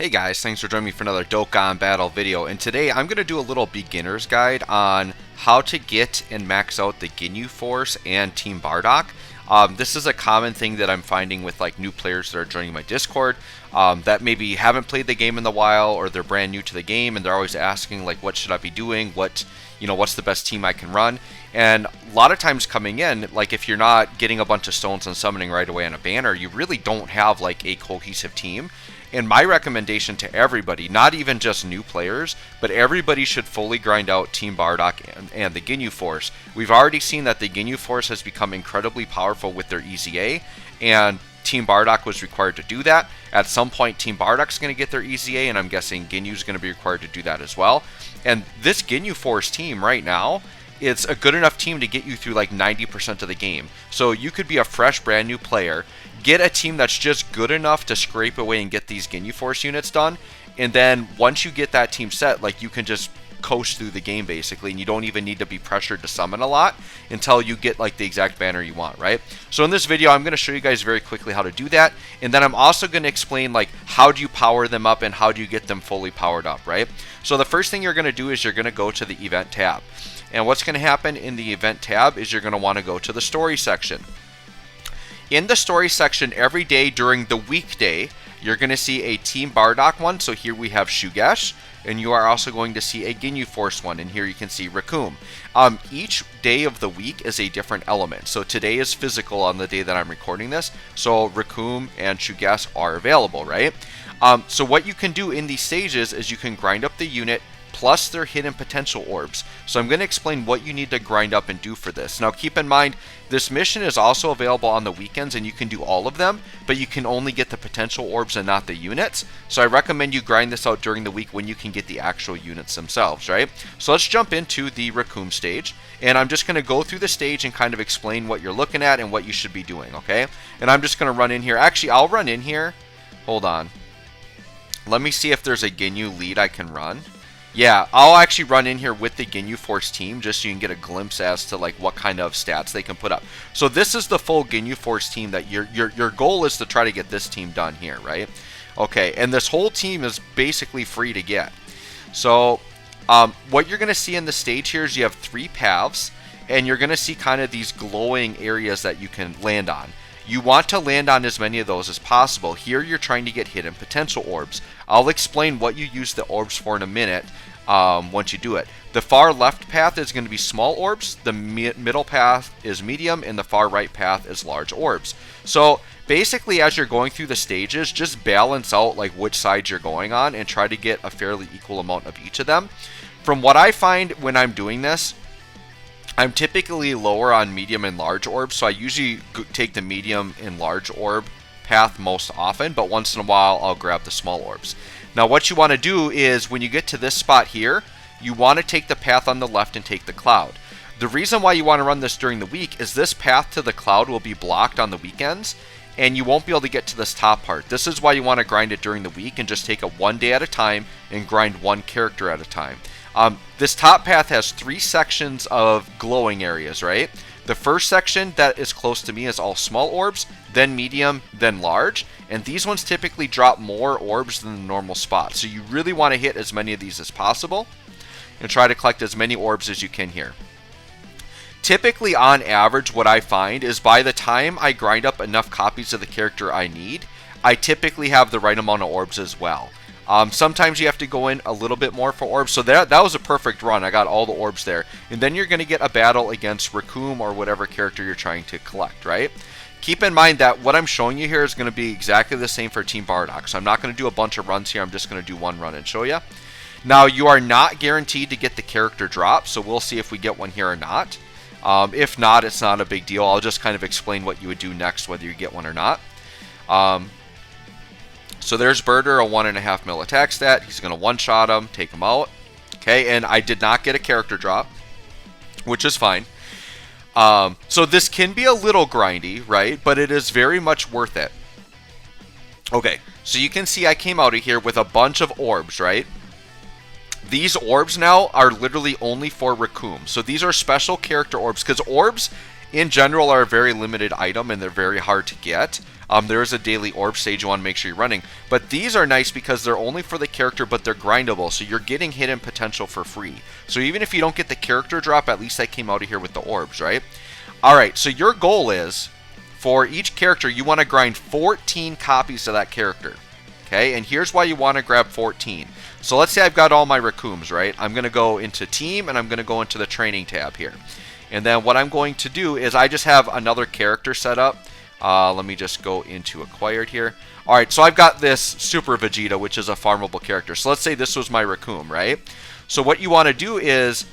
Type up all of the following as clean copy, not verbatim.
Hey guys, thanks for joining me for another Dokkan battle video, and today I'm going to do a little beginner's guide on how to get and max out the Ginyu Force and Team Bardock. This is a common thing that I'm finding with like new players that are joining my Discord that maybe haven't played the game in a while, or they're brand new to the game and they're always asking like, what should I be doing? What's the best team I can run? And a lot of times coming in, like if you're not getting a bunch of stones and summoning right away on a banner, you really don't have like a cohesive team. And my recommendation to everybody, not even just new players, but everybody should fully grind out Team Bardock and the Ginyu Force. We've already seen that the Ginyu Force has become incredibly powerful with their EZA, and Team Bardock was required to do that. At some point, Team Bardock's going to get their EZA, and I'm guessing Ginyu's going to be required to do that as well. And this Ginyu Force team right now, it's a good enough team to get you through like 90% of the game. So you could be a fresh, brand new player, get a team that's just good enough to scrape away and get these Ginyu Force units done, and then once you get that team set, like you can just coast through the game basically, and you don't even need to be pressured to summon a lot until you get like the exact banner you want, right? So in this video, I'm going to show you guys very quickly how to do that, and then I'm also going to explain like how do you power them up and how do you get them fully powered up, right? So the first thing you're going to do is you're going to go to the event tab, and what's going to happen in the event tab is you're going to want to go to the story section. In the story section, every day during the weekday, you're going to see a Team Bardock one. So here we have Shugesh, and you are also going to see a Ginyu Force one, and here you can see Raccoon. Each day of the week is a different element. So today is physical on the day that I'm recording this, so Raccoon and Shugesh are available, right? So what you can do in these stages is you can grind up the unit plus their hidden potential orbs. So I'm going to explain what you need to grind up and do for this. Now keep in mind, this mission is also available on the weekends, and you can do all of them, but you can only get the potential orbs and not the units. So I recommend you grind this out during the week when you can get the actual units themselves, right? So let's jump into the Raccoon stage, and I'm just going to go through the stage and kind of explain what you're looking at and what you should be doing, okay? And I'm just going to run in here. Actually, I'll run in here. Hold on. Let me see if there's a Ginyu lead I can run. Yeah, I'll actually run in here with the Ginyu Force team just so you can get a glimpse as to like what kind of stats they can put up. So this is the full Ginyu Force team that your goal is to try to get this team done here, right? Okay, and this whole team is basically free to get. So what you're going to see in the stage here is you have 3 paths, and you're going to see kind of these glowing areas that you can land on. You want to land on as many of those as possible. Here you're trying to get hidden potential orbs. I'll explain what you use the orbs for in a minute once you do it. The far left path is going to be small orbs, the middle path is medium, and the far right path is large orbs. So basically as you're going through the stages, just balance out like which sides you're going on and try to get a fairly equal amount of each of them. From what I find when I'm doing this, I'm typically lower on medium and large orbs, so I usually take the medium and large orb path most often, but once in a while I'll grab the small orbs. Now what you want to do is when you get to this spot here, you want to take the path on the left and take the cloud. The reason why you want to run this during the week is this path to the cloud will be blocked on the weekends, and you won't be able to get to this top part. This is why you want to grind it during the week and just take it one day at a time and grind one character at a time. This top path has 3 sections of glowing areas, right? The first section that is close to me is all small orbs, then medium, then large, and these ones typically drop more orbs than the normal spot. So you really want to hit as many of these as possible and try to collect as many orbs as you can here. Typically on average what I find is by the time I grind up enough copies of the character I need, I typically have the right amount of orbs as well. Sometimes you have to go in a little bit more for orbs. So that was a perfect run. I got all the orbs there. And then you're going to get a battle against Raccoon or whatever character you're trying to collect, right? Keep in mind that what I'm showing you here is going to be exactly the same for Team Bardock. So I'm not going to do a bunch of runs here. I'm just going to do one run and show you. Now, you are not guaranteed to get the character drop. So we'll see if we get one here or not. If not, it's not a big deal. I'll just kind of explain what you would do next, whether you get one or not. So there's Birder, a 1.5 mil attack stat. He's going to one-shot him, take him out. Okay, and I did not get a character drop, which is fine. So this can be a little grindy, right? But it is very much worth it. Okay, so you can see I came out of here with a bunch of orbs, right? These orbs now are literally only for Raccoon. So these are special character orbs, because orbs in general are a very limited item and they're very hard to get. There is a daily orb stage you want to make sure you're running. But these are nice because they're only for the character, but they're grindable. So you're getting hidden potential for free. So even if you don't get the character drop, at least I came out of here with the orbs, right? Alright, so your goal is, for each character, you want to grind 14 copies of that character. Okay, and here's why you want to grab 14. So let's say I've got all my Raccoons, right? I'm going to go into Team, and I'm going to go into the Training tab here. And then what I'm going to do is I just have another character set up. Let me just go into Acquired here. Alright, so I've got this Super Vegeta, which is a farmable character. So let's say this was my Raccoon, right? So what you want to do is,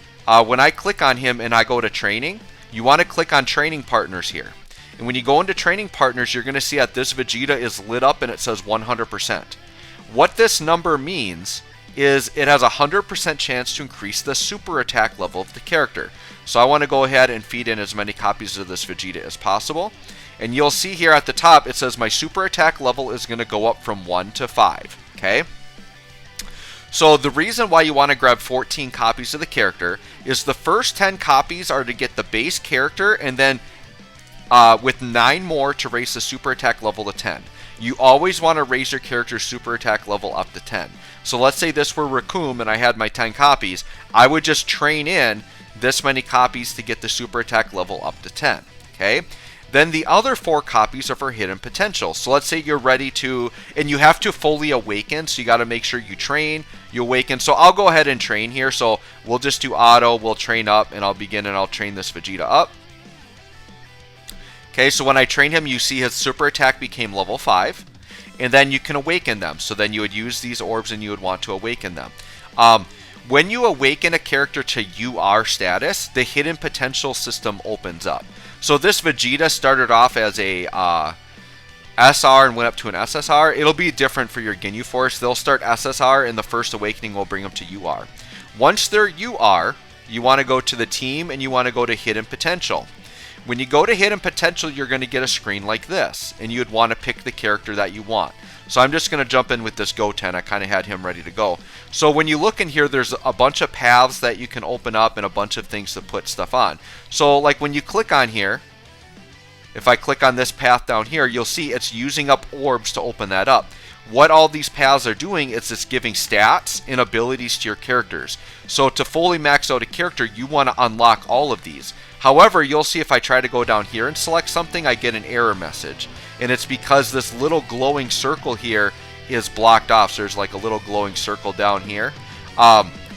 when I click on him and I go to Training, you want to click on Training Partners here. And when you go into Training Partners, you're going to see that this Vegeta is lit up and it says 100%. What this number means is it has a 100% chance to increase the super attack level of the character. So I want to go ahead and feed in as many copies of this Vegeta as possible. And you'll see here at the top, it says my super attack level is going to go up from 1 to 5. Okay? So the reason why you want to grab 14 copies of the character is the first 10 copies are to get the base character, and then with 9 more to raise the super attack level to 10. You always want to raise your character's super attack level up to 10. So let's say this were Raccoon and I had my 10 copies. I would just train in this many copies to get the super attack level up to 10. Okay? Then the other 4 copies are for hidden potential. So let's say you're ready to, and you have to fully awaken, so you got to make sure you train, you awaken. So I'll go ahead and train here. So we'll just do auto, we'll train up, and I'll begin and I'll train this Vegeta up. Okay, so when I train him, you see his super attack became level 5. And then you can awaken them. So then you would use these orbs and you would want to awaken them. When you awaken a character to UR status, the hidden potential system opens up. So this Vegeta started off as a SR and went up to an SSR. It'll be different for your Ginyu Force. They'll start SSR and the first awakening will bring them to UR. Once they're UR, you want to go to the team and you want to go to hidden potential. When you go to hidden potential, you're going to get a screen like this, and you'd want to pick the character that you want. So I'm just going to jump in with this Goten. I kind of had him ready to go. So when you look in here, there's a bunch of paths that you can open up and a bunch of things to put stuff on. So like when you click on here, if I click on this path down here, you'll see it's using up orbs to open that up. What all these paths are doing is it's giving stats and abilities to your characters. So to fully max out a character, you want to unlock all of these. However, you'll see if I try to go down here and select something, I get an error message. And it's because this little glowing circle here is blocked off. So there's like a little glowing circle down here.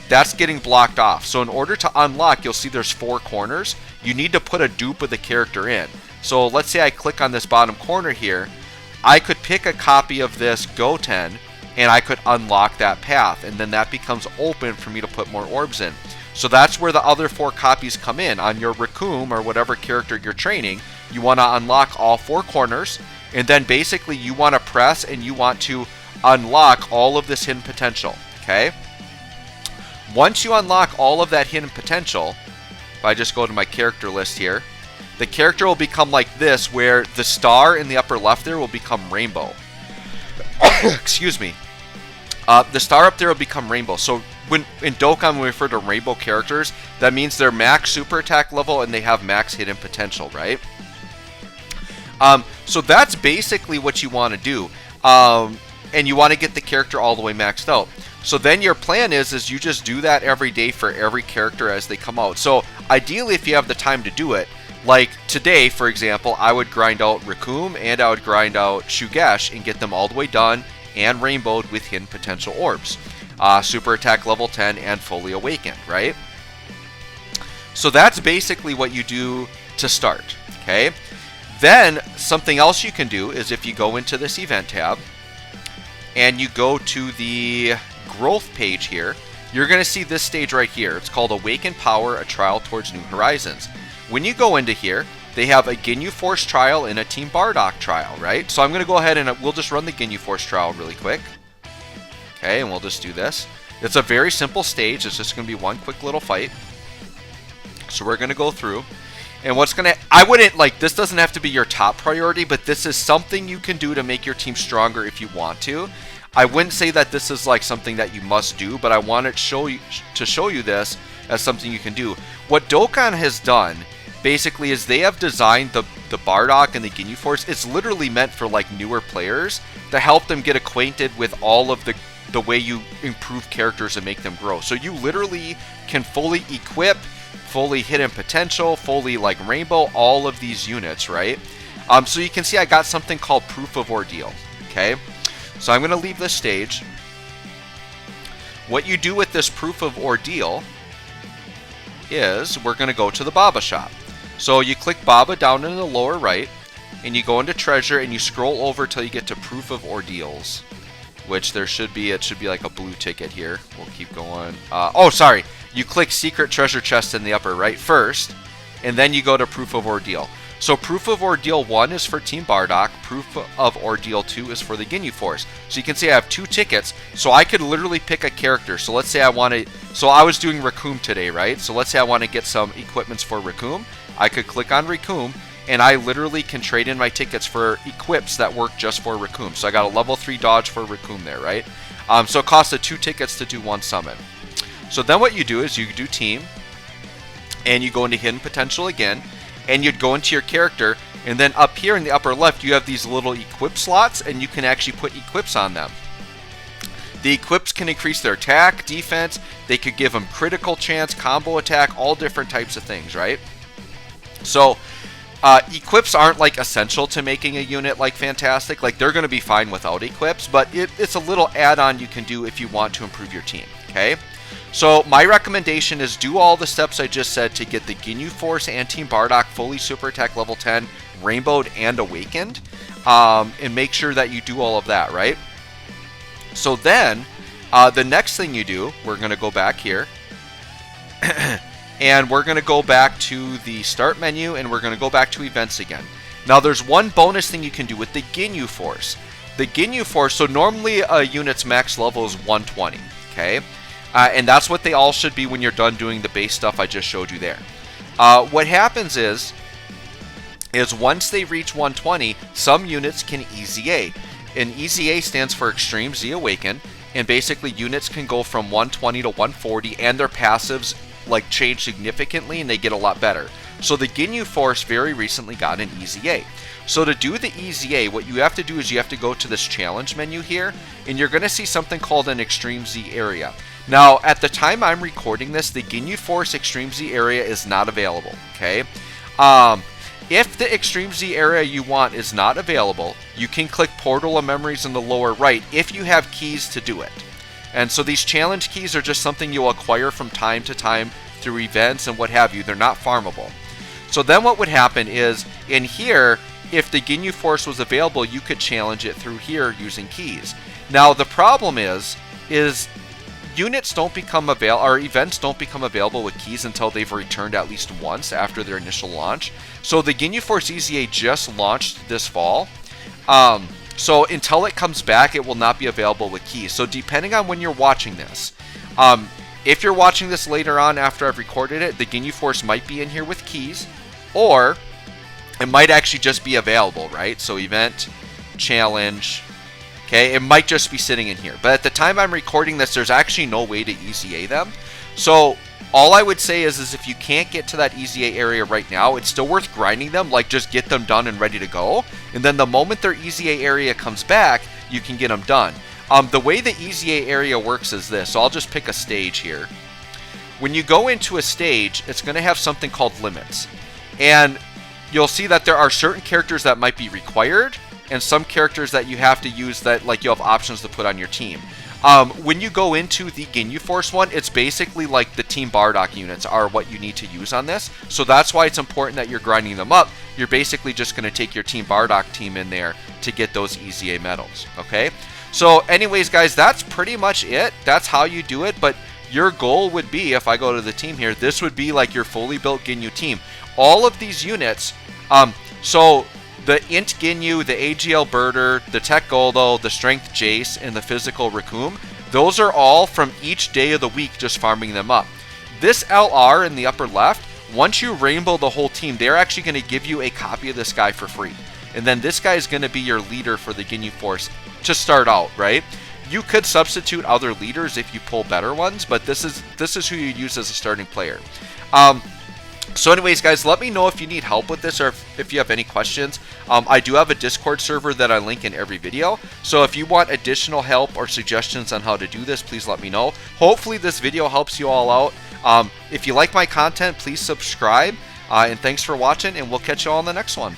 That's getting blocked off. So in order to unlock, you'll see there's 4 corners. You need to put a dupe of the character in. So let's say I click on this bottom corner here. I could pick a copy of this Goten and I could unlock that path. And then that becomes open for me to put more orbs in. So that's where the other 4 copies come in. On your Raccoon or whatever character you're training, you want to unlock all 4 corners, and then basically you want to press and you want to unlock all of this hidden potential, okay? Once you unlock all of that hidden potential, if I just go to my character list here, the character will become like this, where the star in the upper left there will become rainbow. Excuse me. The star up there will become rainbow. So when in Dokkan we refer to rainbow characters, that means they're max super attack level and they have max hidden potential, right? So that's basically what you want to do. And you want to get the character all the way maxed out. So then your plan is you just do that every day for every character as they come out. So ideally, if you have the time to do it, like today, for example, I would grind out Raccoon and I would grind out Shugesh and get them all the way done and rainbowed with hidden potential orbs. Super attack level 10 and fully awakened, right? So that's basically what you do to start, okay? Then something else you can do is if you go into this event tab and you go to the growth page here, you're going to see this stage right here. It's called Awaken Power, a trial towards new horizons. When you go into here, they have a Ginyu Force trial and a Team Bardock trial, right? So I'm going to go ahead and we'll just run the Ginyu Force trial really quick. Okay, and we'll just do this. It's a very simple stage. It's just going to be one quick little fight. So we're going to go through. And what's going to... I wouldn't, like, this doesn't have to be your top priority, but this is something you can do to make your team stronger if you want to. I wouldn't say that this is, like, something that you must do, but I wanted to show you this as something you can do. What Dokkan has done basically is they have designed the Bardock and the Ginyu Force. It's literally meant for like newer players to help them get acquainted with all of the way you improve characters and make them grow. So you literally can fully equip, fully hidden potential, fully like rainbow, all of these units, right? So you can see I got something called Proof of Ordeal, okay? So I'm going to leave this stage. What you do with this Proof of Ordeal is we're going to go to the Baba shop. So you click Baba down in the lower right, and you go into Treasure, and you scroll over till you get to Proof of Ordeals, which it should be like a blue ticket here. We'll keep going. Oh, sorry. You click Secret Treasure Chest in the upper right first, and then you go to Proof of Ordeal. So Proof of Ordeal 1 is for Team Bardock, Proof of Ordeal 2 is for the Ginyu Force. So you can see I have 2 tickets, so I could literally pick a character. So let's say I want to, so I was doing Raccoon today, right? So let's say I want to get some equipments for Raccoon. I could click on Raccoon, and I literally can trade in my tickets for equips that work just for Raccoon. So I got a level 3 dodge for Raccoon there, right? So it costs 2 tickets to do 1 summon. So then what you do is you do Team, and you go into Hidden Potential again, and you'd go into your character, and then up here in the upper left you have these little equip slots, and you can actually put equips on them. The equips can increase their attack, defense, they could give them critical chance, combo attack, all different types of things, right? So equips aren't like essential to making a unit like fantastic. Like they're going to be fine without equips, but it's a little add-on you can do if you want to improve your team, okay? So my recommendation is do all the steps I just said to get the Ginyu Force and Team Bardock fully super attack level 10, rainbowed and awakened, and make sure that you do all of that, right? So then the next thing you do, we're going to go back here and we're going to go back to the start menu, and we're going to go back to events again. Now there's one bonus thing you can do with the Ginyu Force. The Ginyu Force, so normally a unit's max level is 120, okay? And that's what they all should be when you're done doing the base stuff I just showed you there. What happens is once they reach 120, some units can EZA. And EZA stands for Extreme Z Awaken, and basically units can go from 120 to 140, and their passives like change significantly, and they get a lot better. So the Ginyu Force very recently got an EZA. So to do the EZA, what you have to do is you have to go to this challenge menu here, and you're going to see something called an Extreme Z area. Now, at the time I'm recording this, the Ginyu Force Extreme Z area is not available, okay? If the Extreme Z area you want is not available, you can click Portal of Memories in the lower right if you have keys to do it. And so these challenge keys are just something you'll acquire from time to time through events and what have you. They're not farmable. So then what would happen is, in here, if the Ginyu Force was available, you could challenge it through here using keys. Now, the problem is units don't become available, or events don't become available with keys until they've returned at least once after their initial launch. So the Ginyu Force EZA just launched this fall. So until it comes back, it will not be available with keys. So depending on when you're watching this, if you're watching this later on after I've recorded it, the Ginyu Force might be in here with keys, or it might actually just be available, right? So event, challenge, okay, it might just be sitting in here. But at the time I'm recording this, there's actually no way to EZA them. So all I would say is if you can't get to that EZA area right now, it's still worth grinding them, like just get them done and ready to go. And then the moment their EZA area comes back, you can get them done. The way the EZA area works is this. So I'll just pick a stage here. When you go into a stage, it's going to have something called limits. And you'll see that there are certain characters that might be required, and some characters that you have to use that like you have options to put on your team. When you go into the Ginyu Force one, it's basically like the Team Bardock units are what you need to use on this. So that's why it's important that you're grinding them up. You're basically just going to take your Team Bardock team in there to get those EZA medals, okay? So anyways, guys, that's pretty much it. That's how you do it, but your goal would be, if I go to the team here, this would be like your fully built Ginyu team. All of these units, so the Int Ginyu, the AGL Birder, the Tech Goldo, the Strength Jace, and the Physical Raccoon, those are all from each day of the week, just farming them up. This LR in the upper left, once you rainbow the whole team, they're actually going to give you a copy of this guy for free. And then this guy is going to be your leader for the Ginyu Force to start out, right? You could substitute other leaders if you pull better ones, but this is who you use as a starting player. So anyways, guys, let me know if you need help with this or if you have any questions. I do have a Discord server that I link in every video. So if you want additional help or suggestions on how to do this, please let me know. Hopefully this video helps you all out. If you like my content, please subscribe. And thanks for watching, and we'll catch you all in the next one.